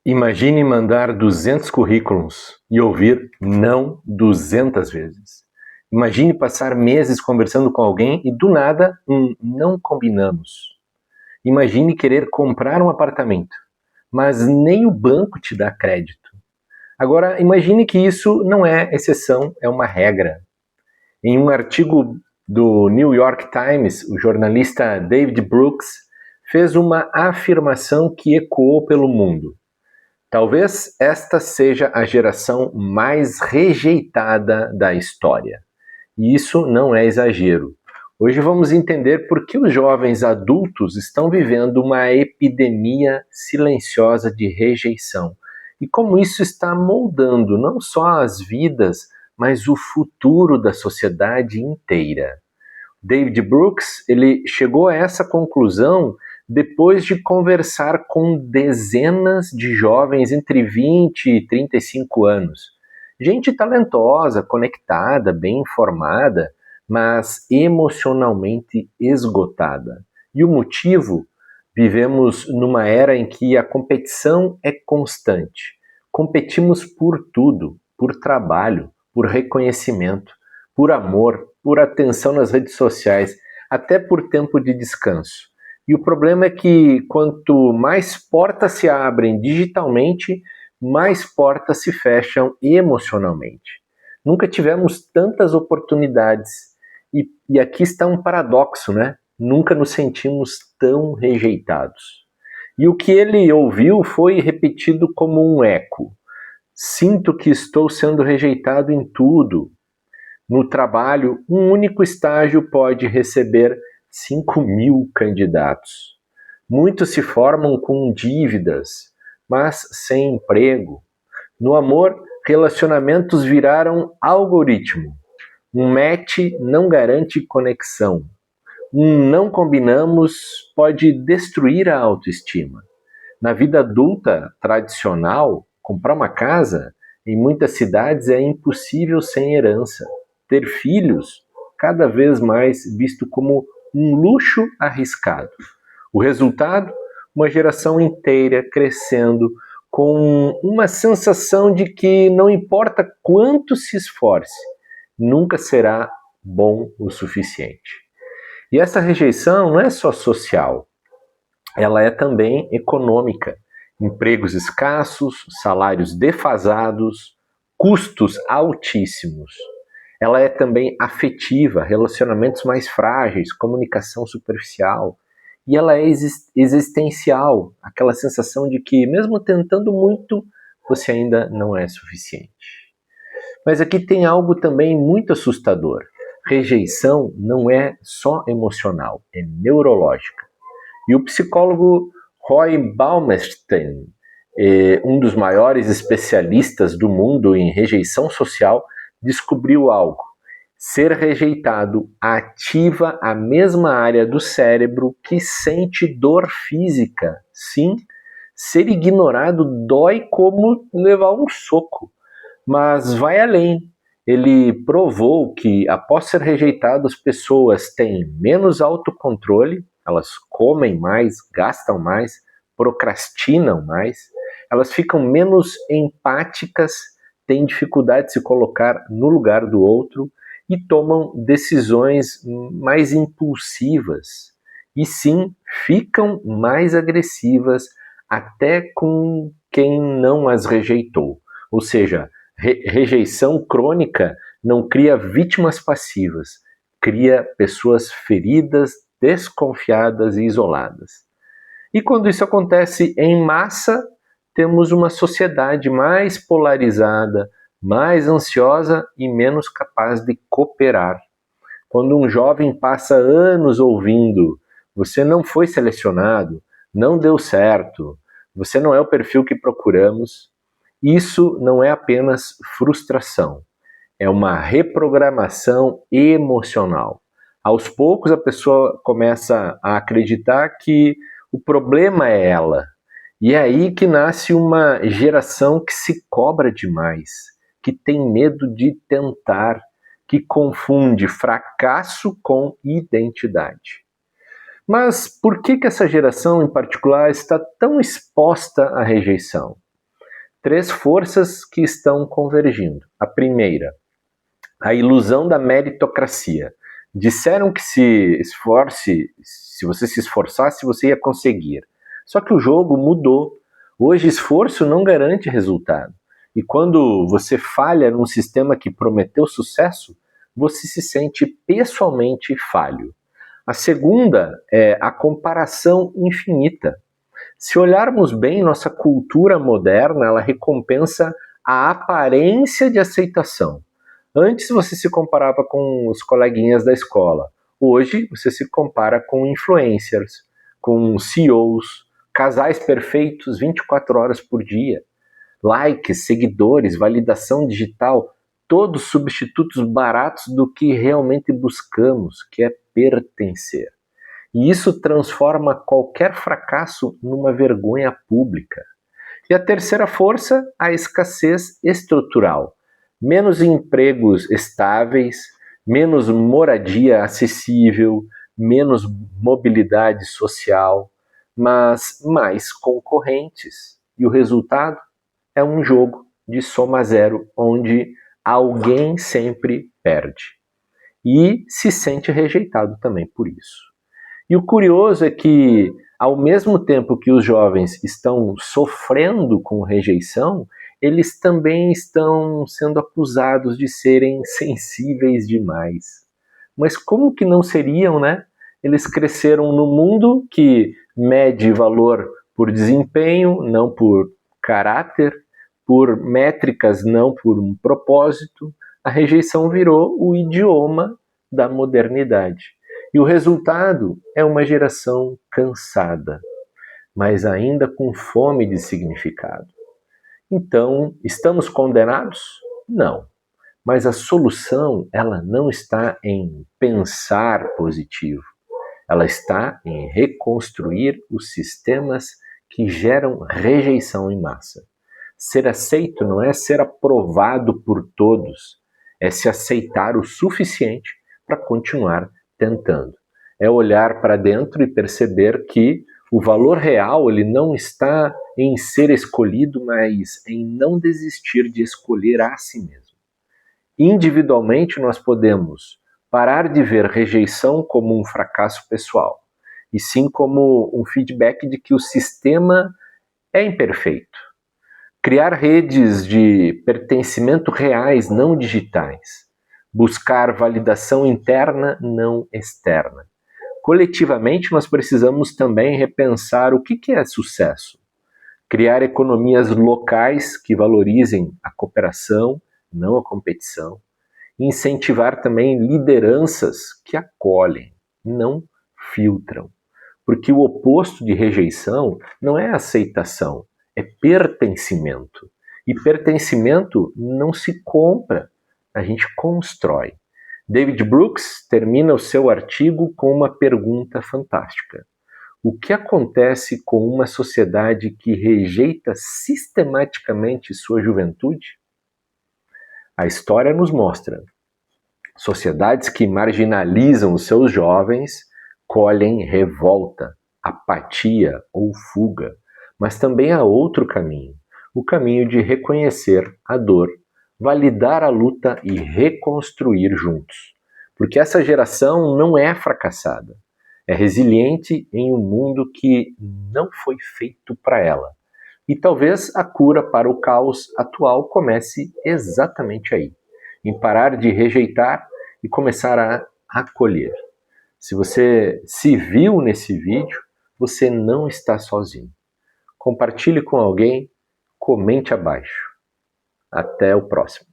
Imagine mandar 200 currículos e ouvir não 200 vezes. Imagine passar meses conversando com alguém e do nada não combinamos. Imagine querer comprar um apartamento, mas nem o banco te dá crédito. Agora, imagine que isso não é exceção, é uma regra. Em um artigo do New York Times, o jornalista David Brooks fez uma afirmação que ecoou pelo mundo. Talvez esta seja a geração mais rejeitada da história. E isso não é exagero. Hoje vamos entender por que os jovens adultos estão vivendo uma epidemia silenciosa de rejeição e como isso está moldando não só as vidas, mas o futuro da sociedade inteira. David Brooks, ele chegou a essa conclusão depois de conversar com dezenas de jovens entre 20 e 35 anos. Gente talentosa, conectada, bem informada, mas emocionalmente esgotada. E o motivo? Vivemos numa era em que a competição é constante. Competimos por tudo, por trabalho, por reconhecimento, por amor, por atenção nas redes sociais, até por tempo de descanso. E o problema é que quanto mais portas se abrem digitalmente, mais portas se fecham emocionalmente. Nunca tivemos tantas oportunidades. E aqui está um paradoxo, né? Nunca nos sentimos tão rejeitados. E o que ele ouviu foi repetido como um eco. Sinto que estou sendo rejeitado em tudo. No trabalho, um único estágio pode receber 5.000 candidatos. Muitos se formam com dívidas, mas sem emprego. No amor, relacionamentos viraram algoritmo. Um match não garante conexão. Um não combinamos pode destruir a autoestima. Na vida adulta tradicional, comprar uma casa, em muitas cidades é impossível sem herança. Ter filhos, cada vez mais visto como um luxo arriscado. O resultado? Uma geração inteira crescendo com uma sensação de que não importa quanto se esforce, nunca será bom o suficiente. E essa rejeição não é só social, ela é também econômica. Empregos escassos, salários defasados, custos altíssimos. Ela é também afetiva, relacionamentos mais frágeis, comunicação superficial. E ela é existencial, aquela sensação de que, mesmo tentando muito, você ainda não é suficiente. Mas aqui tem algo também muito assustador. Rejeição não é só emocional, é neurológica. E o psicólogo Roy Baumeister, um dos maiores especialistas do mundo em rejeição social, descobriu algo. Ser rejeitado ativa a mesma área do cérebro que sente dor física. Sim, ser ignorado dói como levar um soco. Mas vai além. Ele provou que, após ser rejeitado, as pessoas têm menos autocontrole, elas comem mais, gastam mais, procrastinam mais, elas ficam menos empáticas, têm dificuldade de se colocar no lugar do outro e tomam decisões mais impulsivas. E sim, ficam mais agressivas até com quem não as rejeitou. Ou seja, rejeição crônica não cria vítimas passivas, cria pessoas feridas, desconfiadas e isoladas. E quando isso acontece em massa, temos uma sociedade mais polarizada, mais ansiosa e menos capaz de cooperar. Quando um jovem passa anos ouvindo: você não foi selecionado, não deu certo, você não é o perfil que procuramos, isso não é apenas frustração, é uma reprogramação emocional. Aos poucos a pessoa começa a acreditar que o problema é ela. E é aí que nasce uma geração que se cobra demais, que tem medo de tentar, que confunde fracasso com identidade. Mas por que essa geração em particular está tão exposta à rejeição? 3 forças que estão convergindo. A primeira, a ilusão da meritocracia. Disseram que se você se esforçasse, você ia conseguir. Só que o jogo mudou. Hoje, esforço não garante resultado. E quando você falha num sistema que prometeu sucesso, você se sente pessoalmente falho. A segunda é a comparação infinita. Se olharmos bem, nossa cultura moderna, ela recompensa a aparência de aceitação. Antes você se comparava com os coleguinhas da escola. Hoje você se compara com influencers, com CEOs, casais perfeitos 24 horas por dia. Likes, seguidores, validação digital, todos substitutos baratos do que realmente buscamos, que é pertencer. E isso transforma qualquer fracasso numa vergonha pública. E a terceira força, a escassez estrutural. Menos empregos estáveis, menos moradia acessível, menos mobilidade social, mas mais concorrentes. E o resultado é um jogo de soma zero, onde alguém sempre perde. E se sente rejeitado também por isso. E o curioso é que, ao mesmo tempo que os jovens estão sofrendo com rejeição, eles também estão sendo acusados de serem sensíveis demais. Mas como que não seriam, né? Eles cresceram no mundo que mede valor por desempenho, não por caráter, por métricas, não por um propósito. A rejeição virou o idioma da modernidade. E o resultado é uma geração cansada, mas ainda com fome de significado. Então, estamos condenados? Não. Mas a solução, ela não está em pensar positivo. Ela está em reconstruir os sistemas que geram rejeição em massa. Ser aceito não é ser aprovado por todos, é se aceitar o suficiente para continuar tentando. É olhar para dentro e perceber que o valor real ele não está em ser escolhido, mas em não desistir de escolher a si mesmo. Individualmente, nós podemos parar de ver rejeição como um fracasso pessoal, e sim como um feedback de que o sistema é imperfeito. Criar redes de pertencimento reais, não digitais. Buscar validação interna, não externa. Coletivamente, nós precisamos também repensar o que é sucesso. Criar economias locais que valorizem a cooperação, não a competição. Incentivar também lideranças que acolhem, não filtram. Porque o oposto de rejeição não é aceitação, é pertencimento. E pertencimento não se compra, a gente constrói. David Brooks termina o seu artigo com uma pergunta fantástica. O que acontece com uma sociedade que rejeita sistematicamente sua juventude? A história nos mostra. Sociedades que marginalizam os seus jovens colhem revolta, apatia ou fuga. Mas também há outro caminho, o caminho de reconhecer a dor, validar a luta e reconstruir juntos. Porque essa geração não é fracassada, é resiliente em um mundo que não foi feito para ela. E talvez a cura para o caos atual comece exatamente aí, em parar de rejeitar e começar a acolher. Se você se viu nesse vídeo, você não está sozinho. Compartilhe com alguém, comente abaixo. Até o próximo.